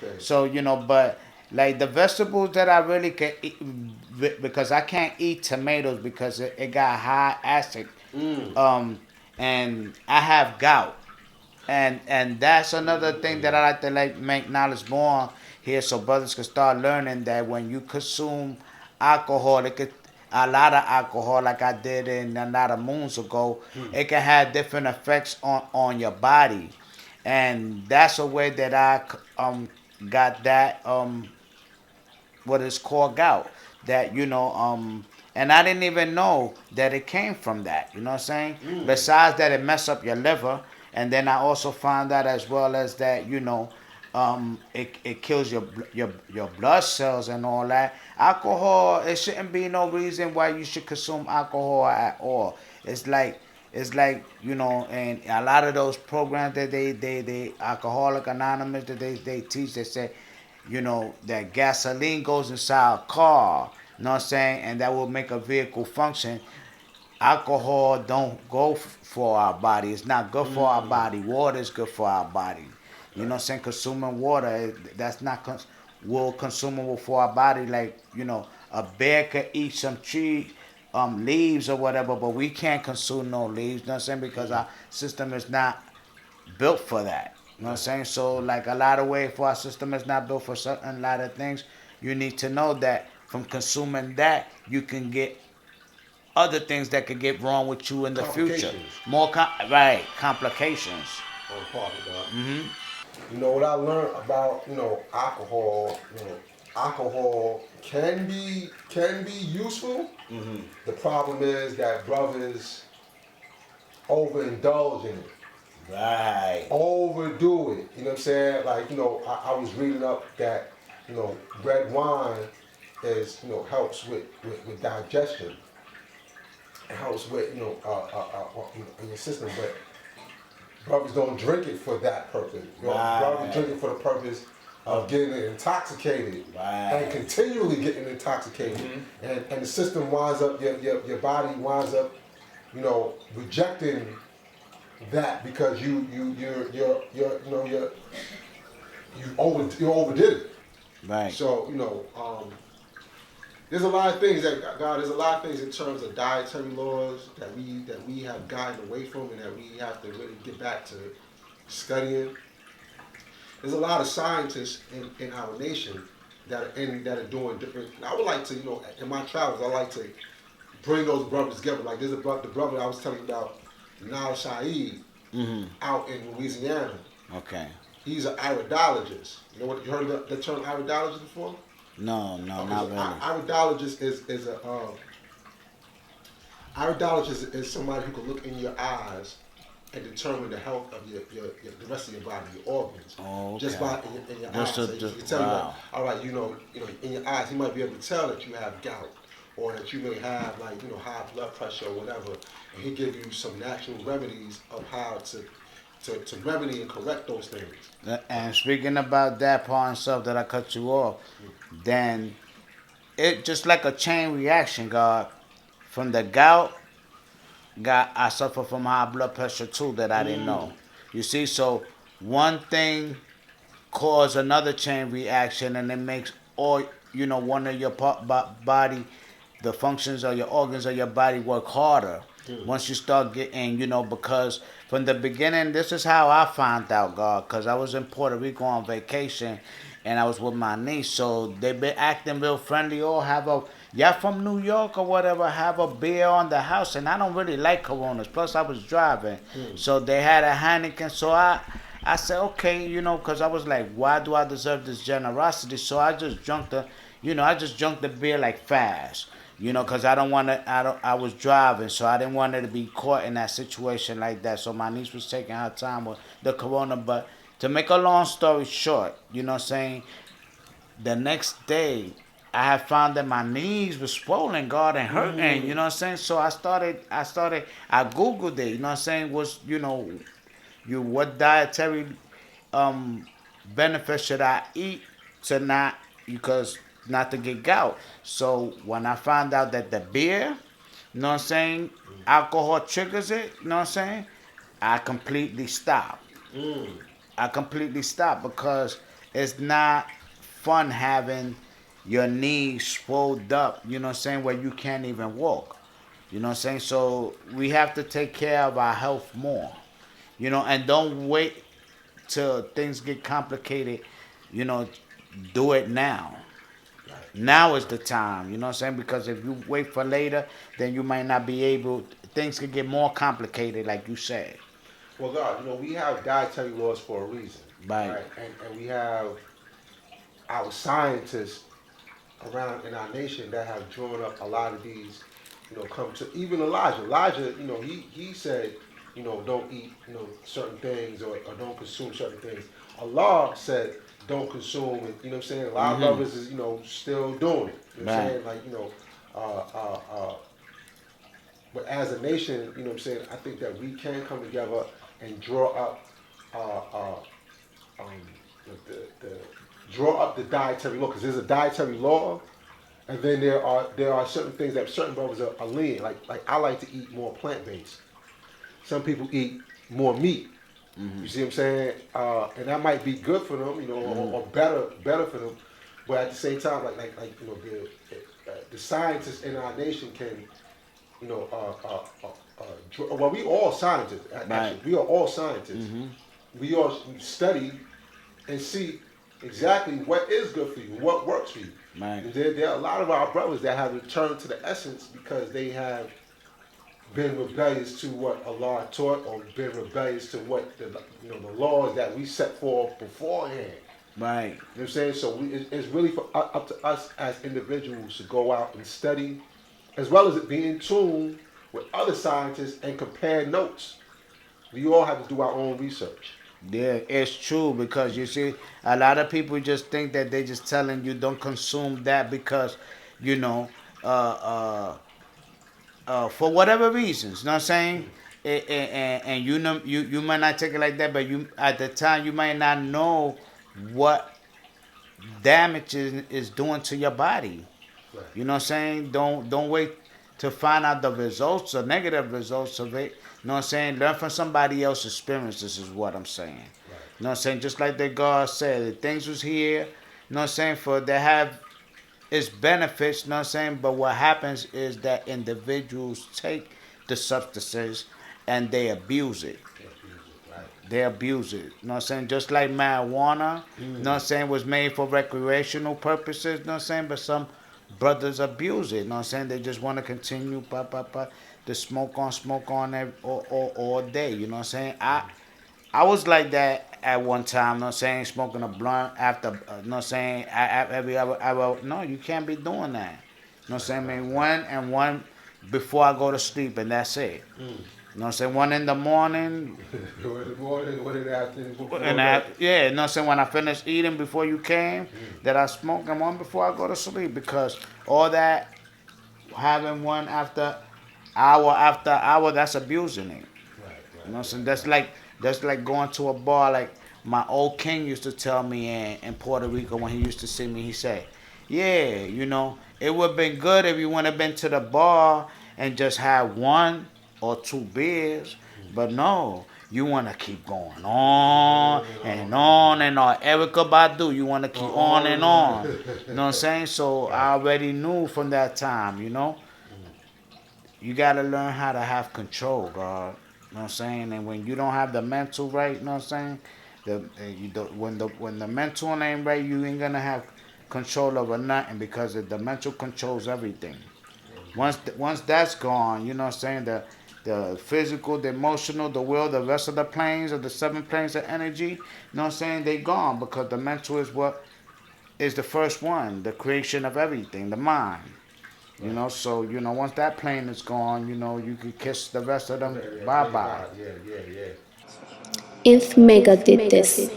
Okay. So, but like the vegetables that I really can eat, because I can't eat tomatoes because it got high acid. Mm. Um, and I have gout. And that's another thing that I like to like make knowledge more here, so brothers can start learning that when you consume alcohol, it could a lot of alcohol, like I did in a lot of moons ago, Hmm. it can have different effects on your body, and that's a way that I got that what is called gout. That and I didn't even know that it came from that. You know what I'm saying? Mm. Besides that, it mess up your liver, and then I also found out as well as that it kills your blood cells and all that. Alcohol, it shouldn't be no reason why you should consume alcohol at all. It's like and a lot of those programs that they Alcoholic Anonymous that they teach, they say that gasoline goes inside a car, you know what I'm saying, and that will make a vehicle function. Alcohol don't go for our body. It's not good for our Mm. body. Water is good for our body. You know Right. what I'm saying? Consuming water, that's not will consumable for our body. Like, a bear could eat some tree leaves or whatever, but we can't consume no leaves, you know what I'm saying? Because Mm. our system is not built for that. You know what I'm Right. saying? So like a lot of way for our system is not built for certain lot of things. You need to know that from consuming that you can get other things that could get wrong with you in the future. Complications Right, complications. on the part of God. Hmm. You know what I learned about alcohol. Alcohol can be useful. Hmm. The problem is that brothers overindulge in it, Right. overdo it. You know what I'm saying? Like I was reading up that red wine is helps with digestion. It helps with in your system, but brothers don't drink it for that purpose. Brothers Right. drink it for the purpose of Oh, getting intoxicated and right. continually getting intoxicated, Hmm. and the system winds up your body winds up rejecting that because you overdid it. Right. So there's a lot of things that God. There's a lot of things in terms of dietary laws that we have gotten away from and that we have to really get back to studying. There's a lot of scientists in our nation that are doing different. I would like to in my travels I like to bring those brothers together. Like there's the brother I was telling you about, Nal Shaid, Hmm. out in Louisiana. Okay. He's an iridologist. You know what you heard of the term iridologist before? No, no, Okay, so not really. iridologist is a iridologist is somebody who can look in your eyes and determine the health of the rest of your body, your organs, Oh, just okay. by in your eyes. Just So he can tell you like, wow. all right, in your eyes, he might be able to tell that you have gout, or that you may have like high blood pressure or whatever, and he give you some natural remedies of how to remedy and correct those things. And speaking about that part and stuff that I cut you off, then it just like a chain reaction, God. From the gout, got I suffer from high blood pressure too that I didn't Mm. know. You see, so one thing cause another chain reaction, and it makes all one of your body, the functions of your organs of your body work harder. Mm. Once you start getting, because from the beginning, this is how I found out, God, because I was in Puerto Rico on vacation, and I was with my niece, so they been acting real friendly. Oh, have a y'all from New York or whatever, have a beer on the house, and I don't really like Coronas. Plus, I was driving, Mm. so they had a Heineken, so I said, okay, because I was like, why do I deserve this generosity? So I just drunk the beer like fast, because I don't want to. I was driving, so I didn't want her to be caught in that situation like that. So my niece was taking her time with the Corona, but to make a long story short, what I'm saying, the next day I had found that my knees were swollen, God, and hurting, Mm. what I'm saying? So I Googled it, what I'm saying, was, what dietary um benefits should I eat to not because not to get gout. So when I found out that the beer, what I'm saying, alcohol triggers it, what I'm saying, I completely stopped. Mm. I completely stopped because it's not fun having your knees swelled up, you know what I'm saying, where you can't even walk. You know what I'm saying? So we have to take care of our health more. You know, and don't wait till things get complicated. You know, do it now. Right. Now is the Right. time, you know what I'm saying? Because if you wait for later, then you might not be able, things could get more complicated, like you said. Well, God, we have dietary laws for a reason, Right. right? And we have our scientists around in our nation that have drawn up a lot of these, come to even Elijah. Elijah, he said, don't eat, certain things or don't consume certain things. Allah said, don't consume, and you know what I'm saying? A lot of Mm-hmm. brothers is, still doing it. You know what I'm Right. saying? Like, uh, uh, uh, but as a nation, you know what I'm saying, I think that we can come together and draw up uh, uh, um, the draw up the dietary law, because there's a dietary law, and then there are certain things that certain brothers are lean. Like I like to eat more plant based. Some people eat more meat. You see what I'm saying? And that might be good for them, or better for them. But at the same time, the scientists in our nation can, well, we all scientists. Right. Actually, we are all scientists. Mm-hmm. We all study and see exactly what is good for you, what works for you. Right. And there are a lot of our brothers that have returned to the essence because they have been rebellious to what Allah taught, or been rebellious to what the laws that we set forth beforehand. Right. You know what I'm saying? So it's really up to us as individuals to go out and study, as well as be in tune with other scientists and compare notes. We all have to do our own research. Yeah, it's true because you see, a lot of people just think that they just telling you don't consume that because, you know, uh, for whatever reasons. You know what I'm saying? And you know, you might not take it like that, but you at the time you might not know what damage is doing to your body. Right. You know what I'm saying? Don't wait to find out the results or negative results of it. You know what I'm saying? Learn from somebody else's experiences is what I'm saying. Right. You know what I'm saying? Just like the God said, the things was here, you know what I'm saying, for they have its benefits, you know what I'm saying? But what happens is that individuals take the substances and they abuse it. Right. They abuse it. You know what I'm saying? Just like marijuana, you know what I'm saying, was made for recreational purposes, you know what I'm saying? But some brothers abuse it, you know what I'm saying? They just want to continue to smoke on all day, you know what I'm saying? I was like that at one time, you know what I'm saying, smoking a blunt after, you know what I'm saying, every hour. No, you can't be doing that. You know what I'm saying? I mean, one and one before I go to sleep, and that's it. You know what I'm saying? One in the morning, One in the morning, one in the afternoon, before and bed. yeah, you know what I'm saying? When I finish eating before you came, that I smoke, and one before I go to sleep, because all that, having one after hour, that's abusing it. Right, You know what I'm right, saying? right, That's like going to a bar. Like my old king used to tell me in Puerto Rico when he used to see me. He said, "Yeah, you know, it would have been good if you would have been to the bar and just had one or two beers, but no." You want to keep going on and on and on. Erica Badu, you want to keep on and on. You know what I'm saying? So right. I already knew from that time, you know. You got to learn how to have control, God. You know what I'm saying? And when you don't have the mental right, you know what I'm saying? When the mental ain't right, you ain't gonna have control over nothing because the mental controls everything. Once that's gone, you know what I'm saying? The physical, the emotional, the will, the rest of the planes of the seven planes of energy, you know what I'm saying? They gone because the mental is what is the first one, the creation of everything, the mind. You Right. know, so once that plane is gone, you can kiss the rest of them Yeah, bye say bye. goodbye. Yeah, yeah, yeah. If Mega did this.